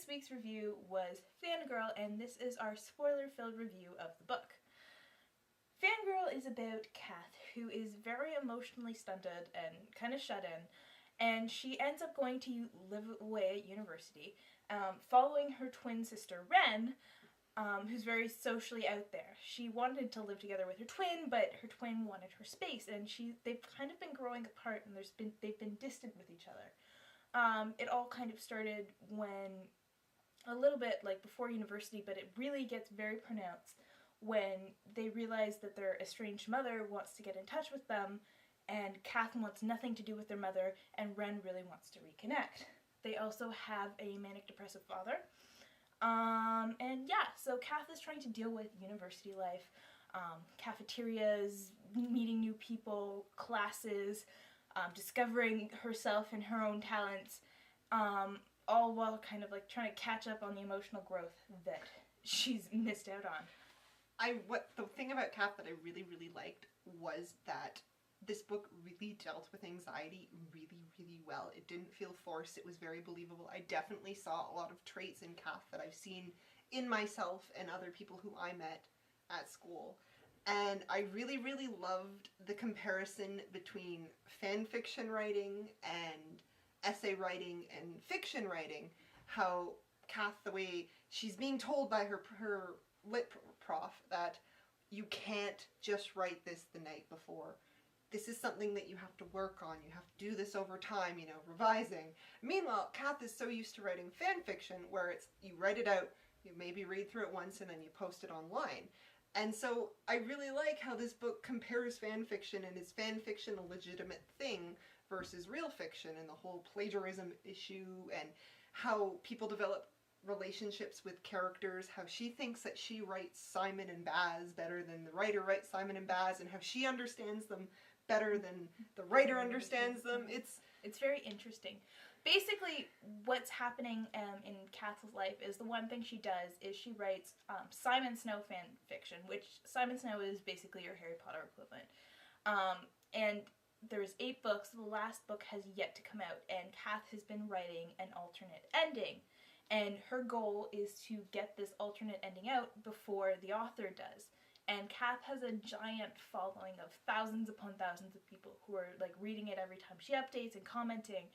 this week's review was Fangirl, and this is our spoiler-filled review of the book. Fangirl is about Kath, who is very emotionally stunted and kind of shut in, and she ends up going to live away at university, following her twin sister Ren, who's very socially out there. She wanted to live together with her twin, but her twin wanted her space, and they've kind of been growing apart, and they've been distant with each other. It all kind of started when, a little bit like before university, but it really gets very pronounced when they realize that their estranged mother wants to get in touch with them, and Kath wants nothing to do with their mother, and Ren really wants to reconnect. They also have a manic depressive father. And yeah, so Kath is trying to deal with university life, cafeterias, meeting new people, classes, discovering herself and her own talents, all while kind of like trying to catch up on the emotional growth that she's missed out on. The thing about Kath that I really, really liked was that this book really dealt with anxiety really, really well. It didn't feel forced. It was very believable. I definitely saw a lot of traits in Kath that I've seen in myself and other people who I met at school. And I really, really loved the comparison between fan fiction writing and essay writing and fiction writing. How Kath, the way she's being told by her lit prof that you can't just write this the night before. This is something that you have to work on. You have to do this over time, revising. Meanwhile, Kath is so used to writing fan fiction where you write it out, you maybe read through it once, and then you post it online. And so I really like how this book compares fan fiction, and is fan fiction a legitimate thing versus real fiction, and the whole plagiarism issue, and how people develop relationships with characters, how she thinks that she writes Simon and Baz better than the writer writes Simon and Baz, and how she understands them better than the writer understands them. It's very interesting. Basically, what's happening in Kath's life is the one thing she does is she writes Simon Snow fan fiction, which Simon Snow is basically your Harry Potter equivalent. And there's 8 books. The last book has yet to come out, and Kath has been writing an alternate ending. And her goal is to get this alternate ending out before the author does. And Kath has a giant following of thousands upon thousands of people who are like reading it every time she updates and commenting,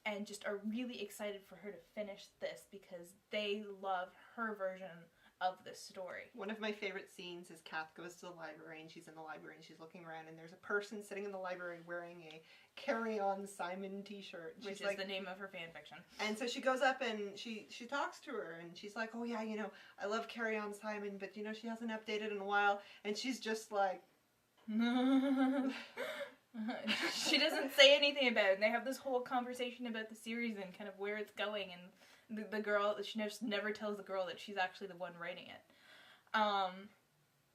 and just are really excited for her to finish this because they love her version of this story. One of my favorite scenes is Kath goes to the library, and she's in the library and she's looking around, and there's a person sitting in the library wearing a Carry On Simon t-shirt. Which is the name of her fanfiction. And so she goes up and she talks to her, and she's like, oh yeah, I love Carry On Simon, but she hasn't updated in a while. And she's just like... She doesn't say anything about it, and they have this whole conversation about the series and kind of where it's going, and the girl, she never tells the girl that she's actually the one writing it.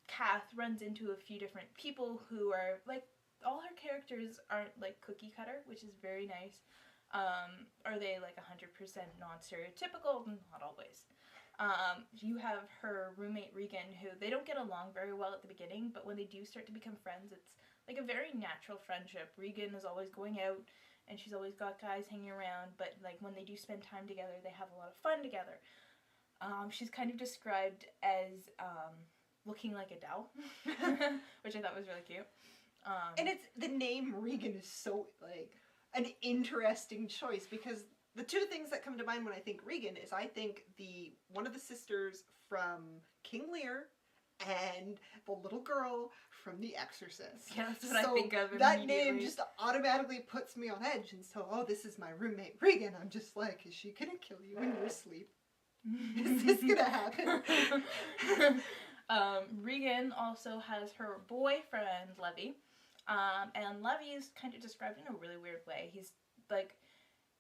Kath runs into a few different people who are, like, all her characters aren't, like, cookie cutter, which is very nice. Are they, like, 100% non-stereotypical? Not always. You have her roommate Regan, who they don't get along very well at the beginning, but when they do start to become friends, it's, like, a very natural friendship. Regan is always going out, and she's always got guys hanging around, but like when they do spend time together, they have a lot of fun together. She's kind of described as looking like Adele, which I thought was really cute. And the name Regan is so like an interesting choice, because the two things that come to mind when I think Regan is I think one of the sisters from King Lear and the little girl from The Exorcist. Yeah, that's what I think of immediately. That name just automatically puts me on edge, and so, this is my roommate Regan. I'm just like, is she gonna kill you when you're asleep? Is this gonna happen? Regan also has her boyfriend, Levy, and Levy is kind of described in a really weird way. He's, like,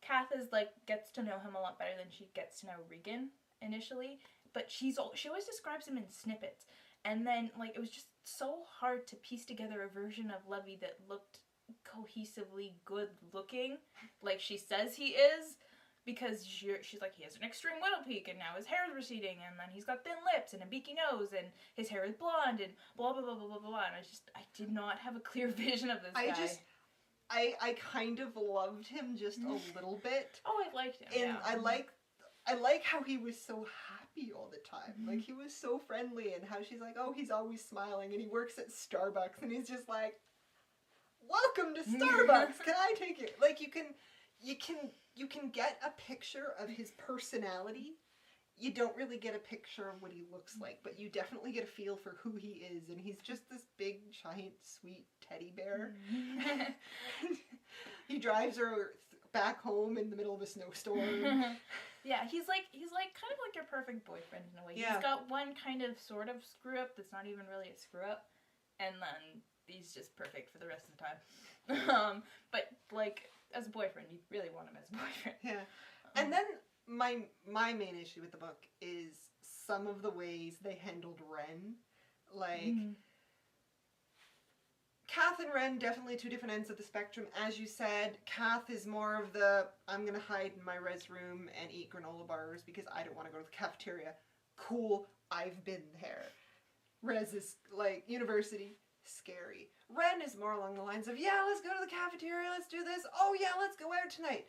Kath gets to know him a lot better than she gets to know Regan initially, but she always describes him in snippets. And then, like, it was just so hard to piece together a version of Levy that looked cohesively good looking, like she says he is, because she's like, he has an extreme widow peak, and now his hair is receding, and then he's got thin lips and a beaky nose, and his hair is blonde, and blah, blah, blah, blah, blah, blah. And I did not have a clear vision of this guy. I kind of loved him just a little bit. Oh, I liked him, and yeah. I like how he was so happy all the time. Like, he was so friendly, and how she's like, oh, he's always smiling, and he works at Starbucks, and he's just like, welcome to Starbucks. Can I take you? Like, you can get a picture of his personality. You don't really get a picture of what he looks like, but you definitely get a feel for who he is, and he's just this big, giant, sweet teddy bear. He drives her back home in the middle of a snowstorm. Yeah, he's kind of like your perfect boyfriend in a way. Yeah. He's got one kind of sort of screw up that's not even really a screw up, and then he's just perfect for the rest of the time. But like as a boyfriend, you really want him as a boyfriend. Yeah. And then my main issue with the book is some of the ways they handled Ren. Like, Kath and Ren, definitely two different ends of the spectrum. As you said, Kath is more of the, I'm going to hide in my res room and eat granola bars because I don't want to go to the cafeteria. Cool, I've been there. Res is, like, university, scary. Ren is more along the lines of, yeah, let's go to the cafeteria, let's do this. Oh yeah, let's go out tonight.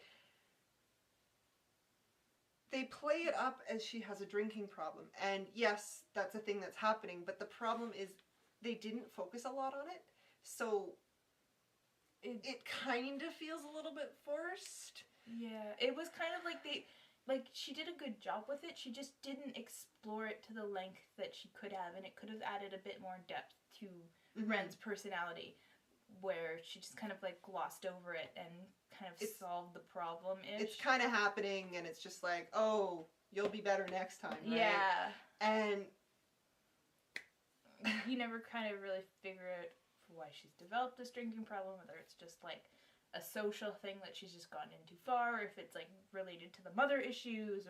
They play it up as she has a drinking problem. And yes, that's a thing that's happening, but the problem is they didn't focus a lot on it. So it kind of feels a little bit forced. Yeah, it was kind of like she did a good job with it. She just didn't explore it to the length that she could have, and it could have added a bit more depth to Ren's personality, where she just kind of like glossed over it and kind of solved the problem-ish. It's kind of happening, and it's just like, oh, you'll be better next time, right? Yeah. And you never kind of really figure out why she's developed this drinking problem, whether it's just like a social thing that she's just gotten in too far, or if it's like related to the mother issues,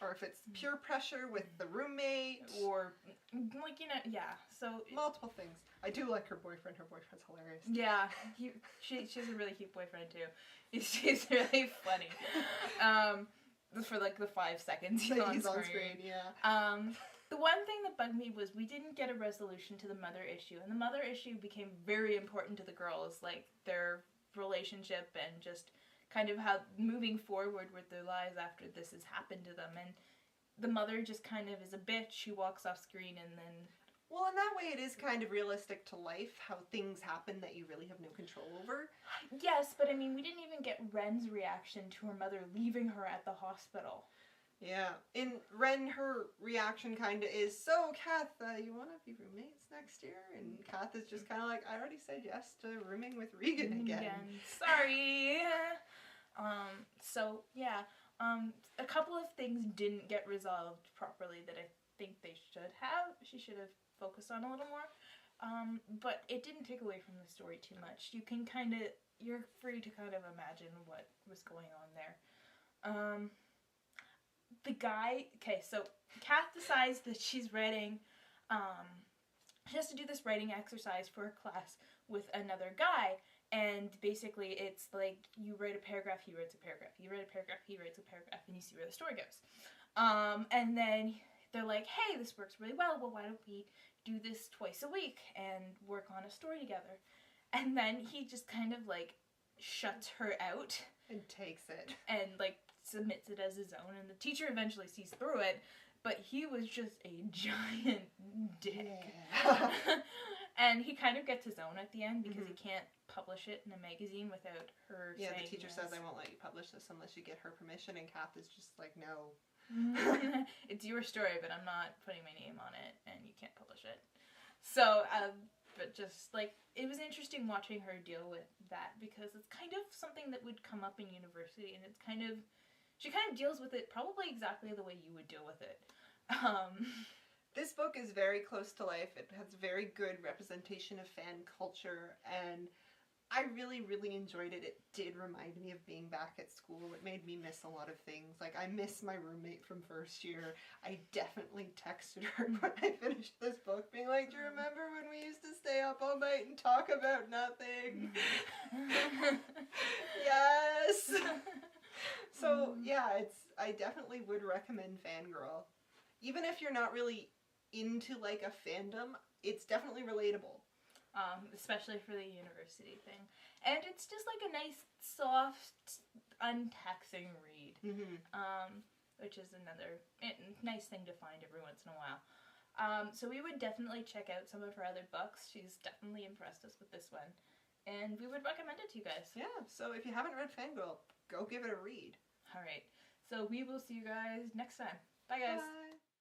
or if it's pure pressure with the roommate, or like, you know, yeah. So multiple things. I do like her boyfriend. Her boyfriend's hilarious. Yeah, she's a really cute boyfriend too. He's really funny. For like the 5 seconds he's on screen. Yeah. The one thing that bugged me was we didn't get a resolution to the mother issue, and the mother issue became very important to the girls, like their relationship and just kind of how moving forward with their lives after this has happened to them. And the mother just kind of is a bitch. She walks off screen, and then... Well, in that way it is kind of realistic to life, how things happen that you really have no control over. Yes, but I mean, we didn't even get Ren's reaction to her mother leaving her at the hospital. Yeah. In Ren, her reaction kind of is, so, Kath, you want to be roommates next year? And Kath is just kind of like, I already said yes to rooming with Regan again. Sorry. So, yeah. A couple of things didn't get resolved properly that I think they should have. She should have focused on a little more. But it didn't take away from the story too much. You're free to kind of imagine what was going on there. The guy, so Kath decides that she's writing, she has to do this writing exercise for her class with another guy, and basically it's like, you write a paragraph, he writes a paragraph, you write a paragraph, he writes a paragraph, and you see where the story goes. And then they're like, hey, this works really well, why don't we do this twice a week and work on a story together? And then he just kind of like shuts her out. And takes it. And like submits it as his own, and the teacher eventually sees through it, but he was just a giant dick. Yeah. And he kind of gets his own at the end because he can't publish it in a magazine without her saying the teacher yes. says, I won't let you publish this unless you get her permission, and Kath is just like, no. It's your story, but I'm not putting my name on it, and you can't publish it. So, but just like, it was interesting watching her deal with that, because it's kind of something that would come up in university, and it's kind of, she kind of deals with it probably exactly the way you would deal with it. This book is very close to life. It has very good representation of fan culture, and I really, really enjoyed it. It did remind me of being back at school. It made me miss a lot of things. Like, I miss my roommate from first year. I definitely texted her when I finished this book, being like, do you remember when we used to stay up all night and talk about nothing? Yes! So, yeah, I definitely would recommend Fangirl. Even if you're not really into, like, a fandom, it's definitely relatable. Especially for the university thing. And it's just like a nice, soft, untaxing read. which is another nice thing to find every once in a while. So we would definitely check out some of her other books. She's definitely impressed us with this one. And we would recommend it to you guys. Yeah, so if you haven't read Fangirl, go give it a read. Alright, so we will see you guys next time. Bye guys! Bye!